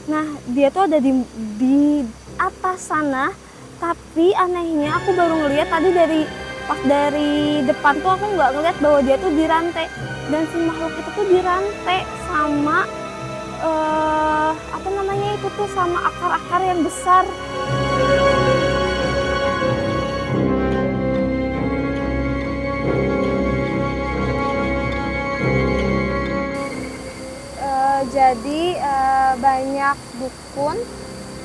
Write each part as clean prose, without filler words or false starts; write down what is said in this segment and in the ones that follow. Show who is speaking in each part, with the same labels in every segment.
Speaker 1: Nah, dia tuh ada di atas sana, tapi anehnya aku baru ngeliat tadi pas dari depan tuh aku nggak ngeliat bahwa dia tuh dirantai, dan si makhluk itu tuh dirantai sama apa namanya itu tuh, sama akar-akar yang besar. Jadi banyak dukun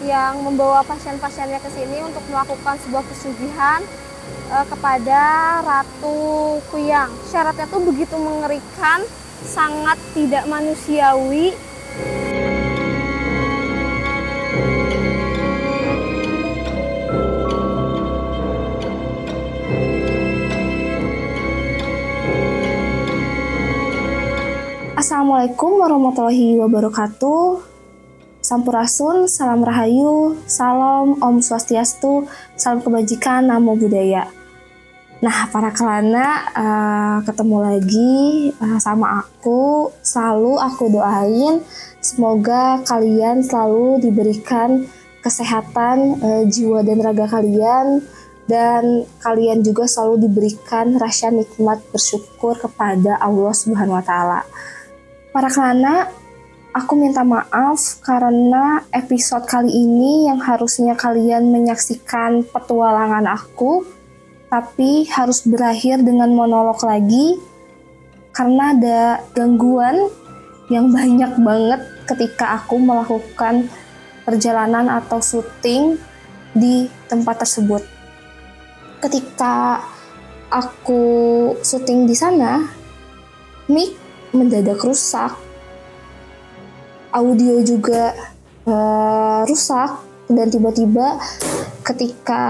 Speaker 1: yang membawa pasien-pasiennya ke sini untuk melakukan sebuah pesugihan kepada Ratu Kuyang. Syaratnya tuh begitu mengerikan, sangat tidak manusiawi. Assalamualaikum warahmatullahi wabarakatuh. Sampurasun, salam rahayu, salam Om Swastiastu, salam kebajikan, namo buddhaya. Nah, para kelana, ketemu lagi sama aku. Selalu aku doain semoga kalian selalu diberikan kesehatan jiwa dan raga kalian, dan kalian juga selalu diberikan rasa nikmat bersyukur kepada Allah Subhanahu wa Ta'ala. Para kelana, aku minta maaf karena episode kali ini yang harusnya kalian menyaksikan petualangan aku, tapi harus berakhir dengan monolog lagi karena ada gangguan yang banyak banget ketika aku melakukan perjalanan atau syuting di tempat tersebut. Ketika aku syuting di sana, mic mendadak rusak, audio juga rusak, dan tiba-tiba ketika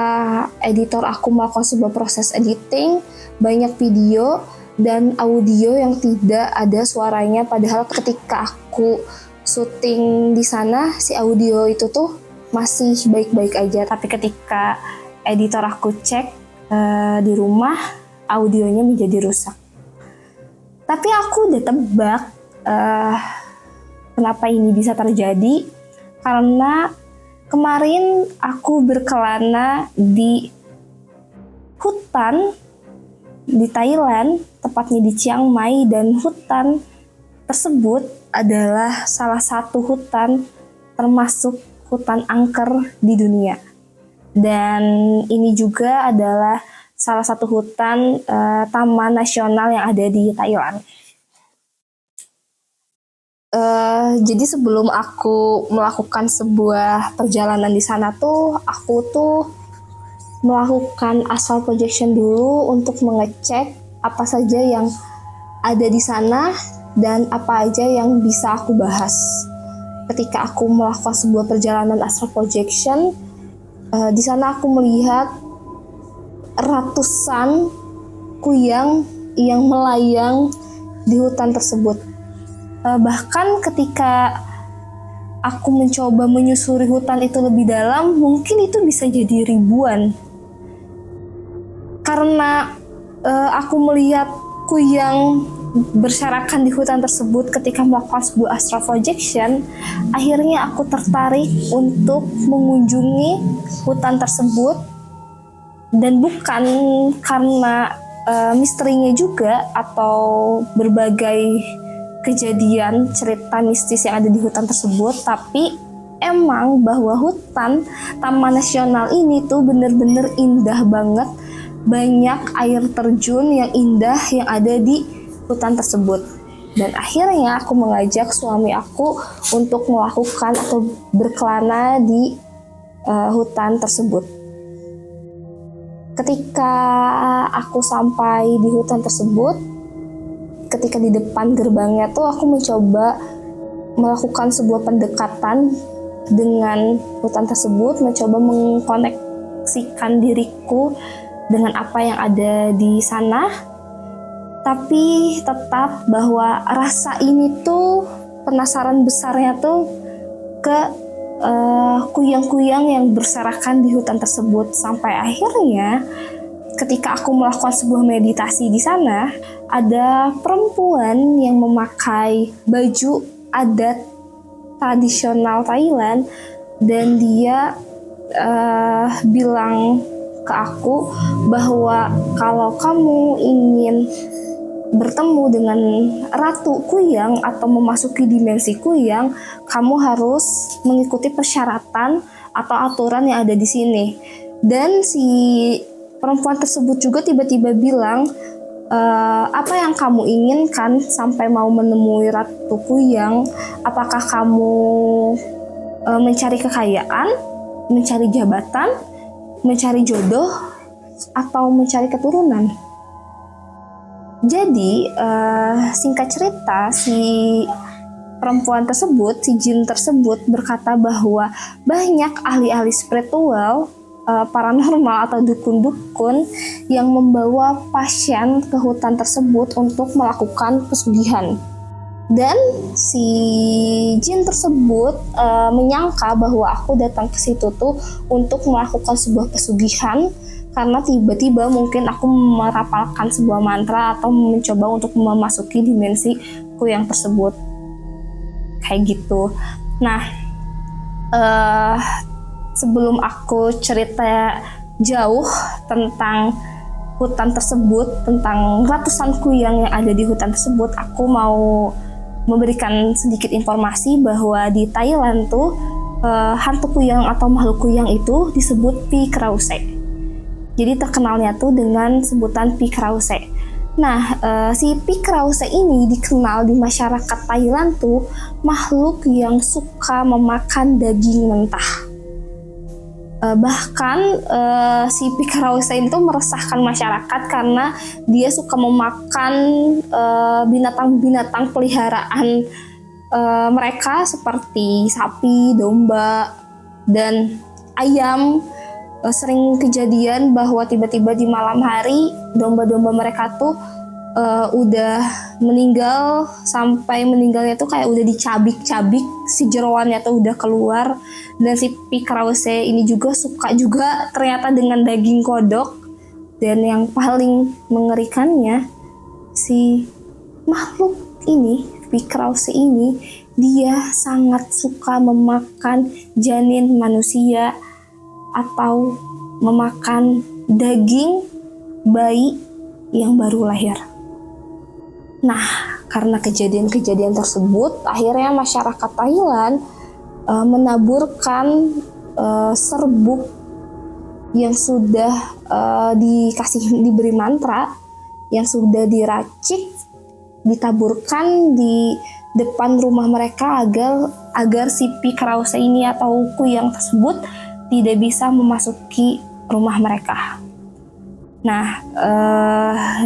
Speaker 1: editor aku melakukan sebuah proses editing, banyak video dan audio yang tidak ada suaranya, padahal ketika aku syuting di sana si audio itu tuh masih baik-baik aja. Tapi ketika editor aku cek di rumah, audionya menjadi rusak. Tapi aku udah tebak kenapa ini bisa terjadi, karena kemarin aku berkelana di hutan di Thailand, tepatnya di Chiang Mai, dan hutan tersebut adalah salah satu hutan termasuk hutan angker di dunia. Dan ini juga adalah salah satu hutan taman nasional yang ada di Thailand. Jadi sebelum aku melakukan sebuah perjalanan di sana tuh, aku tuh melakukan astral projection dulu untuk mengecek apa saja yang ada di sana dan apa aja yang bisa aku bahas. Ketika aku melakukan sebuah perjalanan astral projection, di sana aku melihat ratusan kuyang yang melayang di hutan tersebut. Bahkan ketika aku mencoba menyusuri hutan itu lebih dalam, mungkin itu bisa jadi ribuan. Karena aku melihat kuyang berserakan di hutan tersebut ketika melakukan sebuah astral projection, akhirnya aku tertarik untuk mengunjungi hutan tersebut. Dan bukan karena misterinya juga atau berbagai kejadian cerita mistis yang ada di hutan tersebut, tapi emang bahwa hutan taman nasional ini tuh bener-bener indah banget. Banyak air terjun yang indah yang ada di hutan tersebut. Dan akhirnya aku mengajak suami aku untuk melakukan atau berkelana di hutan tersebut. Ketika aku sampai di hutan tersebut, ketika di depan gerbangnya tuh aku mencoba melakukan sebuah pendekatan dengan hutan tersebut, mencoba mengkoneksikan diriku dengan apa yang ada di sana. Tapi tetap bahwa rasa ini tuh, penasaran besarnya tuh ke kuyang-kuyang yang berserakan di hutan tersebut. Sampai akhirnya ketika aku melakukan sebuah meditasi di sana, ada perempuan yang memakai baju adat tradisional Thailand, dan dia bilang ke aku bahwa kalau kamu ingin bertemu dengan Ratu Kuyang atau memasuki dimensi Kuyang, kamu harus mengikuti persyaratan atau aturan yang ada di sini. Dan si perempuan tersebut juga tiba-tiba bilang, apa yang kamu inginkan sampai mau menemui Ratu Kuyang? Apakah kamu mencari kekayaan, mencari jabatan, mencari jodoh, atau mencari keturunan? Jadi singkat cerita, si perempuan tersebut, si jin tersebut berkata bahwa banyak ahli-ahli spiritual, paranormal atau dukun-dukun yang membawa pasien ke hutan tersebut untuk melakukan pesugihan. Dan si jin tersebut menyangka bahwa aku datang ke situ tuh untuk melakukan sebuah pesugihan, karena tiba-tiba mungkin aku merapalkan sebuah mantra atau mencoba untuk memasuki dimensi Kuyang tersebut. Kayak gitu. Nah, sebelum aku cerita jauh tentang hutan tersebut, tentang ratusan Kuyang yang ada di hutan tersebut, aku mau memberikan sedikit informasi bahwa di Thailand tuh hantu Kuyang atau makhluk Kuyang itu disebut Pi Krause. Jadi terkenalnya tuh dengan sebutan Pi Krause. Nah, si Pi Krause ini dikenal di masyarakat Thailand tuh makhluk yang suka memakan daging mentah. Bahkan si Pi Krause itu meresahkan masyarakat karena dia suka memakan binatang-binatang peliharaan mereka seperti sapi, domba, dan ayam. Sering kejadian bahwa tiba-tiba di malam hari domba-domba mereka tuh udah meninggal, sampai meninggalnya tuh kayak udah dicabik-cabik, si jeroannya tuh udah keluar. Dan si Pi Krause ini juga suka juga ternyata dengan daging kodok. Dan yang paling mengerikannya, si makhluk ini, Pi Krause ini, dia sangat suka memakan janin manusia atau memakan daging bayi yang baru lahir. Nah, karena kejadian-kejadian tersebut, akhirnya masyarakat Thailand menaburkan serbuk yang sudah diberi mantra, yang sudah diracik, ditaburkan di depan rumah mereka agar si Pi Krause ini atau Kuyang tersebut tidak bisa memasuki rumah mereka. Nah,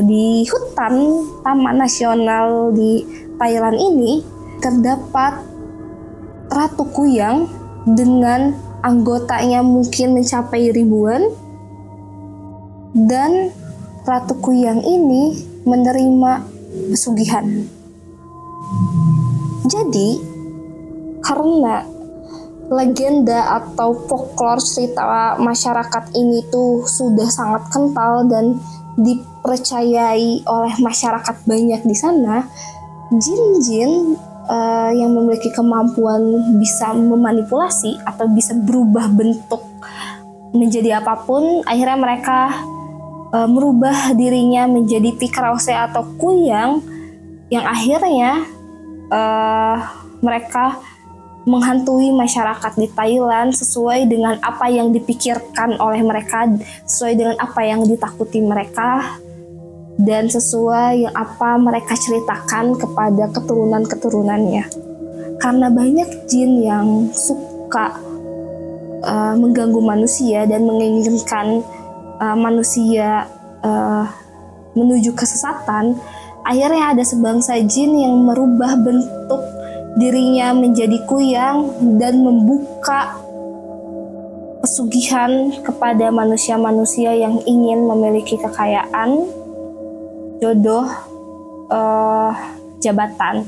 Speaker 1: di hutan Taman Nasional di Thailand ini terdapat Ratu Kuyang dengan anggotanya mungkin mencapai ribuan, dan Ratu Kuyang ini menerima pesugihan. Jadi, karena legenda atau folklore cerita masyarakat ini tuh sudah sangat kental dan dipercayai oleh masyarakat banyak di sana, jin-jin yang memiliki kemampuan bisa memanipulasi atau bisa berubah bentuk menjadi apapun, akhirnya mereka merubah dirinya menjadi Pi Krause atau Kuyang, yang akhirnya mereka menghantui masyarakat di Thailand sesuai dengan apa yang dipikirkan oleh mereka, sesuai dengan apa yang ditakuti mereka, dan sesuai yang apa mereka ceritakan kepada keturunan-keturunannya. Karena banyak jin yang suka mengganggu manusia dan menginginkan manusia menuju kesesatan, akhirnya ada sebangsa jin yang merubah bentuk dirinya menjadi Kuyang dan membuka pesugihan kepada manusia-manusia yang ingin memiliki kekayaan, jodoh, jabatan.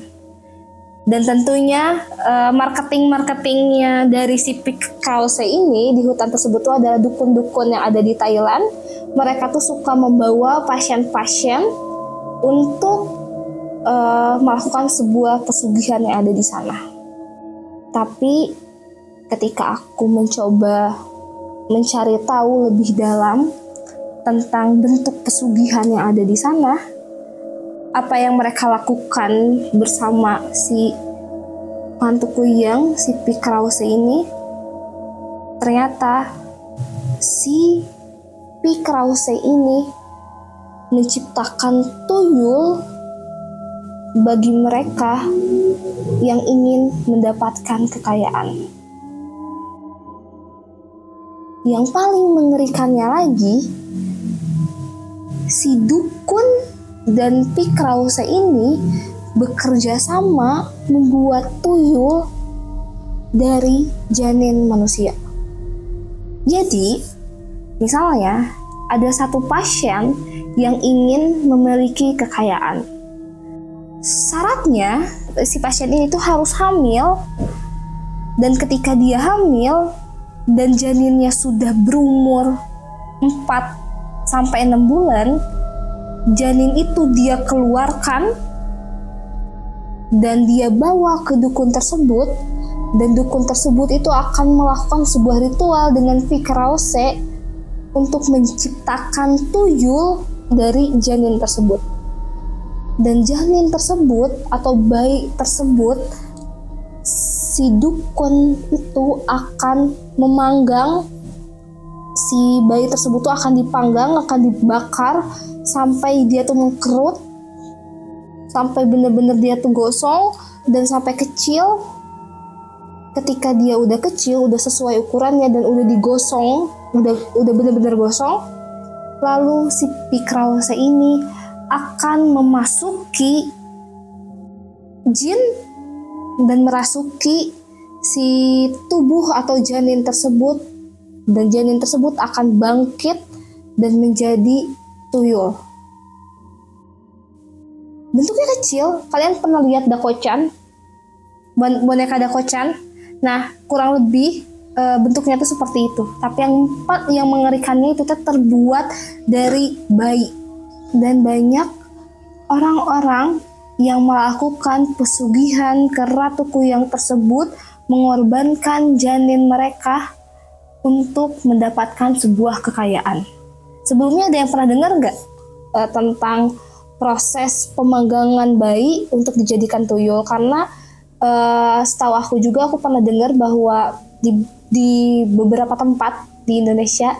Speaker 1: Dan tentunya marketingnya dari si Pi Krause ini di hutan tersebut itu adalah dukun-dukun yang ada di Thailand. Mereka tuh suka membawa pasien-pasien untuk melakukan sebuah pesugihan yang ada di sana. Tapi ketika aku mencoba mencari tahu lebih dalam tentang bentuk pesugihan yang ada di sana, apa yang mereka lakukan bersama si hantu kuyang, si Pi Krause ini, ternyata si Pi Krause ini menciptakan tuyul bagi mereka yang ingin mendapatkan kekayaan. Yang paling mengerikannya lagi, si dukun dan Pi Krause ini bekerja sama membuat tuyul dari janin manusia. Jadi, misalnya ada satu pasien yang ingin memiliki kekayaan. Syaratnya si pasien ini tuh harus hamil, dan ketika dia hamil dan janinnya sudah berumur 4-6 bulan, janin itu dia keluarkan dan dia bawa ke dukun tersebut, dan dukun tersebut itu akan melakukan sebuah ritual dengan Pi Krause untuk menciptakan tuyul dari janin tersebut. Dan janin tersebut atau bayi tersebut, si dukun itu akan memanggang si bayi tersebut tuh akan dipanggang, akan dibakar sampai dia tuh mengkerut, sampai bener-bener dia tuh gosong dan sampai kecil. Ketika dia udah kecil, udah sesuai ukurannya dan udah digosong, udah bener-bener gosong, lalu si Pi Krause ini akan memasuki jin dan merasuki si tubuh atau janin tersebut, dan janin tersebut akan bangkit dan menjadi tuyul. Bentuknya kecil. Kalian pernah lihat Dako-chan? Boneka Dako-chan? Nah, kurang lebih bentuknya itu seperti itu. Tapi yang mengerikannya itu terbuat dari bayi. Dan banyak orang-orang yang melakukan pesugihan ke Ratu Kuyang tersebut, mengorbankan janin mereka untuk mendapatkan sebuah kekayaan. Sebelumnya ada yang pernah dengar nggak tentang proses pemanggangan bayi untuk dijadikan tuyul? Karena setahu aku juga, aku pernah dengar bahwa di beberapa tempat di Indonesia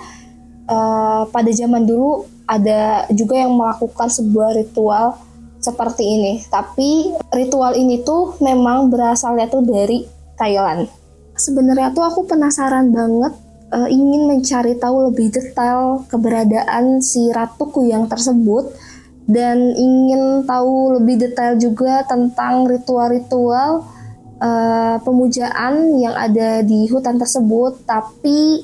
Speaker 1: pada zaman dulu ada juga yang melakukan sebuah ritual seperti ini. Tapi ritual ini tuh memang berasalnya tuh dari Thailand. Sebenarnya tuh aku penasaran banget, ingin mencari tahu lebih detail keberadaan si Ratu Kuyang tersebut, dan ingin tahu lebih detail juga tentang ritual-ritual pemujaan yang ada di hutan tersebut. Tapi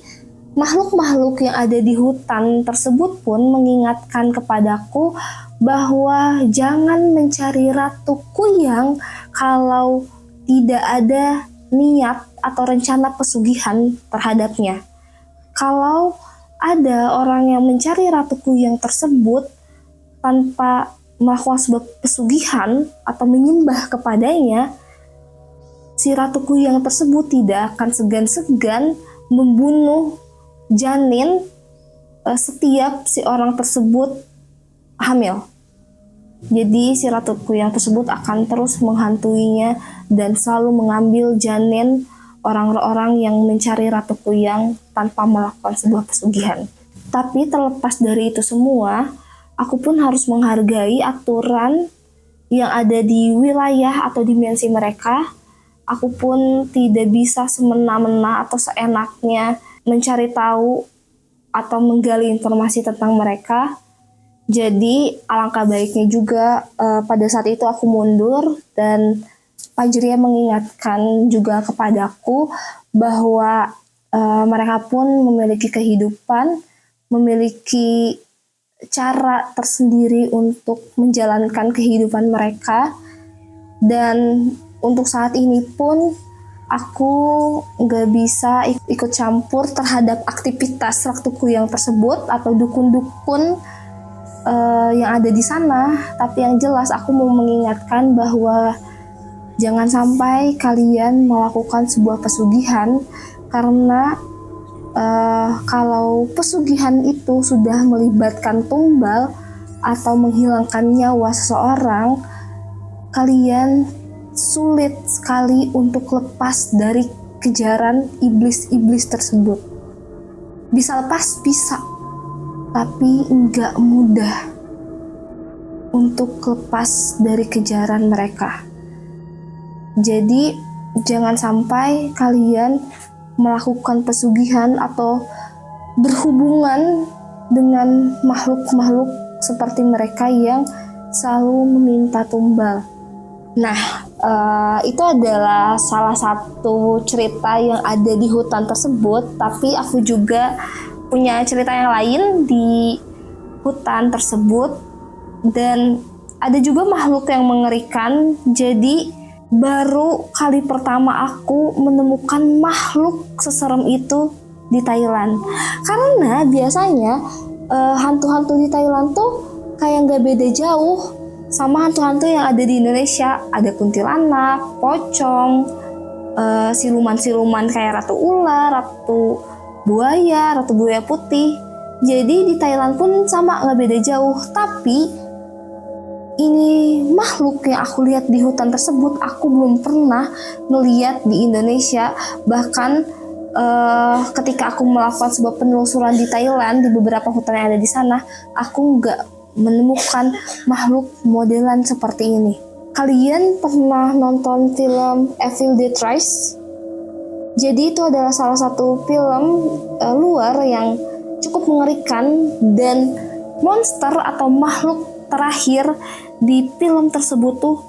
Speaker 1: makhluk-makhluk yang ada di hutan tersebut pun mengingatkan kepadaku bahwa jangan mencari Ratu Kuyang kalau tidak ada niat atau rencana pesugihan terhadapnya. Kalau ada orang yang mencari Ratu Kuyang tersebut tanpa melakukan sebuah pesugihan atau menyembah kepadanya, si Ratu Kuyang tersebut tidak akan segan-segan membunuh janin setiap si orang tersebut hamil. Jadi si Ratu Kuyang tersebut akan terus menghantuinya dan selalu mengambil janin orang-orang yang mencari Ratu Kuyang tanpa melakukan sebuah pesugihan. Tapi terlepas dari itu semua, aku pun harus menghargai aturan yang ada di wilayah atau dimensi mereka. Aku pun tidak bisa semena-mena atau seenaknya mencari tahu atau menggali informasi tentang mereka. Jadi alangkah baiknya juga pada saat itu aku mundur, dan Fajria mengingatkan juga kepadaku bahwa mereka pun memiliki kehidupan, memiliki cara tersendiri untuk menjalankan kehidupan mereka. Dan untuk saat ini pun aku nggak bisa ikut campur terhadap aktivitas Ratu Kuyang tersebut atau dukun-dukun yang ada di sana. Tapi yang jelas aku mau mengingatkan bahwa Jangan sampai kalian melakukan sebuah pesugihan karena kalau pesugihan itu sudah melibatkan tumbal atau menghilangkan nyawa seseorang, kalian sulit sekali untuk lepas dari kejaran iblis-iblis tersebut. Bisa lepas, bisa, tapi enggak mudah untuk lepas dari kejaran mereka. Jadi jangan sampai kalian melakukan pesugihan atau berhubungan dengan makhluk-makhluk seperti mereka yang selalu meminta tumbal. Nah, itu adalah salah satu cerita yang ada di hutan tersebut, tapi aku juga punya cerita yang lain di hutan tersebut, dan ada juga makhluk yang mengerikan. Jadi baru kali pertama aku menemukan makhluk seserem itu di Thailand. Karena biasanya hantu-hantu di Thailand tuh kayak nggak beda jauh sama hantu-hantu yang ada di Indonesia. Ada kuntilanak, pocong, siluman-siluman kayak ratu ular, ratu buaya putih. Jadi di Thailand pun sama, nggak beda jauh. Tapi ini makhluk yang aku lihat di hutan tersebut, aku belum pernah melihat di Indonesia. Bahkan ketika aku melakukan sebuah penelusuran di Thailand, di beberapa hutan yang ada di sana, aku nggak menemukan makhluk modelan seperti ini. Kalian pernah nonton film Evil Dead Rise? Jadi itu adalah salah satu film luar yang cukup mengerikan, dan monster atau makhluk terakhir di film tersebut tuh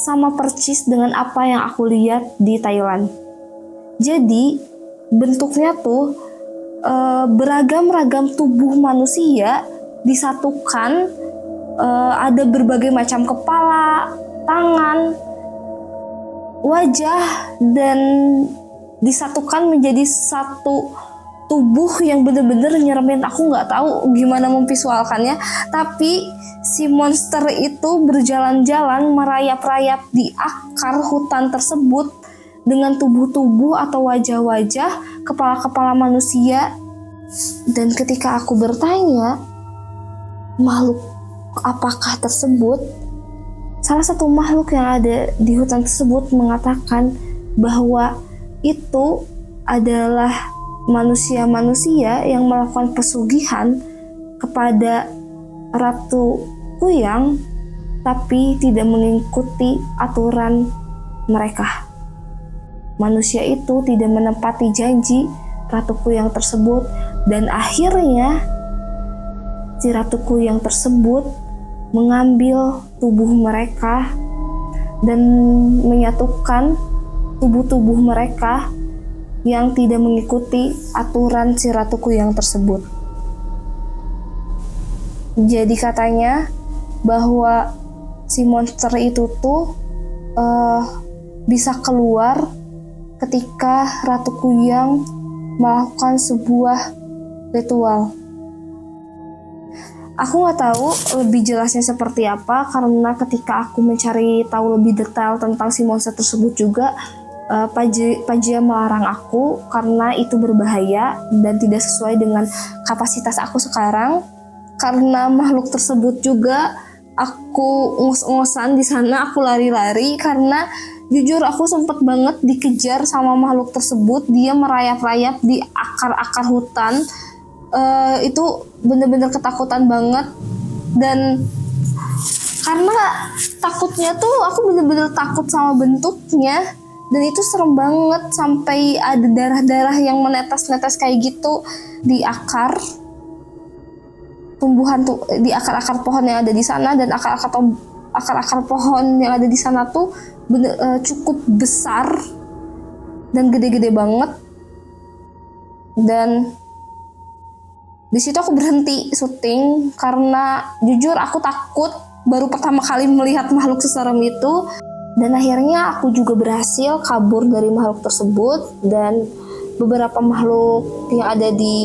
Speaker 1: sama persis dengan apa yang aku lihat di Thailand. Jadi bentuknya tuh beragam-ragam tubuh manusia disatukan, ada berbagai macam kepala, tangan, wajah, dan disatukan menjadi satu tubuh yang bener-bener nyeremin. Aku nggak tahu gimana memvisualkannya, tapi si monster itu berjalan-jalan merayap-rayap di akar hutan tersebut dengan tubuh-tubuh atau wajah-wajah, kepala-kepala manusia. Dan ketika aku bertanya makhluk apakah tersebut, salah satu makhluk yang ada di hutan tersebut mengatakan bahwa itu adalah manusia-manusia yang melakukan pesugihan kepada Ratu Kuyang, tapi tidak mengikuti aturan mereka. Manusia itu tidak menepati janji Ratu Kuyang tersebut, dan akhirnya si Ratu Kuyang tersebut mengambil tubuh mereka dan menyatukan tubuh-tubuh mereka yang tidak mengikuti aturan si Ratu Kuyang tersebut. Jadi katanya bahwa si monster itu tuh bisa keluar ketika Ratu Kuyang melakukan sebuah ritual. Aku nggak tahu lebih jelasnya seperti apa, karena ketika aku mencari tahu lebih detail tentang si monster tersebut juga, Pajia melarang aku karena itu berbahaya dan tidak sesuai dengan kapasitas aku sekarang. Karena makhluk tersebut juga aku ngos-ngosan di sana, aku lari-lari karena jujur aku sempet banget dikejar sama makhluk tersebut. Dia merayap-rayap di akar-akar hutan. Itu bener-bener ketakutan banget, dan karena takutnya tuh aku bener-bener takut sama bentuknya. Dan itu serem banget, sampai ada darah-darah yang menetes-netes kayak gitu di akar tumbuhan tuh, di akar-akar pohon yang ada di sana. Dan akar-akar pohon yang ada di sana tuh cukup besar dan gede-gede banget. Dan di situ aku berhenti syuting karena jujur aku takut, baru pertama kali melihat makhluk seserem itu. Dan akhirnya aku juga berhasil kabur dari makhluk tersebut, dan beberapa makhluk yang ada di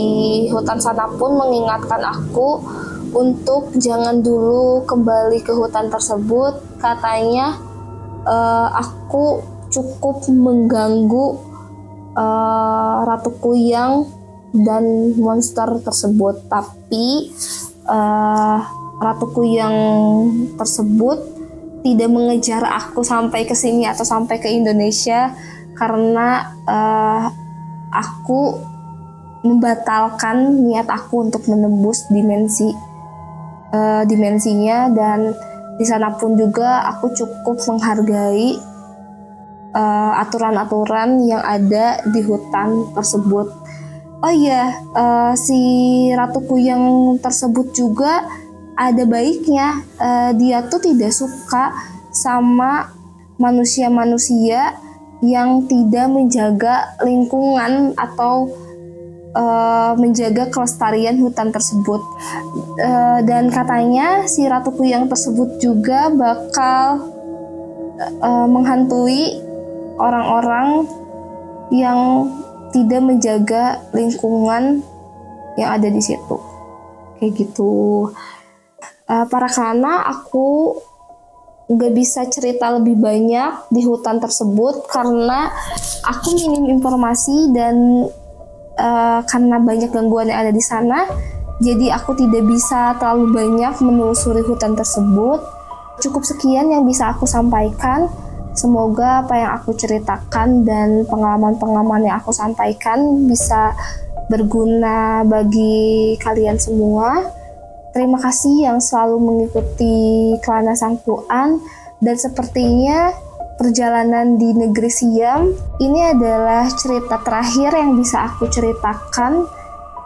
Speaker 1: hutan sana pun mengingatkan aku untuk jangan dulu kembali ke hutan tersebut. Katanya aku cukup mengganggu Ratu Kuyang dan monster tersebut. Tapi Ratu Kuyang tersebut tidak mengejar aku sampai ke sini atau sampai ke Indonesia karena aku membatalkan niat aku untuk menembus dimensinya, dan di sana pun juga aku cukup menghargai aturan-aturan yang ada di hutan tersebut. Oh iya, si Ratu Kuyang tersebut juga ada baiknya. Dia tuh tidak suka sama manusia-manusia yang tidak menjaga lingkungan atau menjaga kelestarian hutan tersebut. Dan katanya si Ratu Kuyang tersebut juga bakal menghantui orang-orang yang tidak menjaga lingkungan yang ada di situ. Kayak gitu. Para kana, aku nggak bisa cerita lebih banyak di hutan tersebut karena aku minim informasi, dan karena banyak gangguan yang ada di sana, jadi aku tidak bisa terlalu banyak menelusuri hutan tersebut. Cukup sekian yang bisa aku sampaikan. Semoga apa yang aku ceritakan dan pengalaman-pengalaman yang aku sampaikan bisa berguna bagi kalian semua. Terima kasih yang selalu mengikuti Kelana Sang Puan, dan sepertinya perjalanan di negeri Siam ini adalah cerita terakhir yang bisa aku ceritakan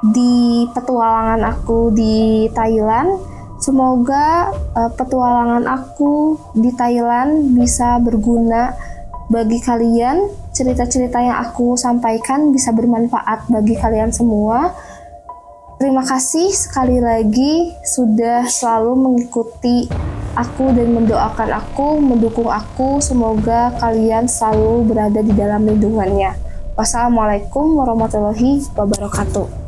Speaker 1: di petualangan aku di Thailand. Semoga petualangan aku di Thailand bisa berguna bagi kalian. Cerita-cerita yang aku sampaikan bisa bermanfaat bagi kalian semua. Terima kasih sekali lagi sudah selalu mengikuti aku dan mendoakan aku, mendukung aku. Semoga kalian selalu berada di dalam lindungannya. Wassalamualaikum warahmatullahi wabarakatuh.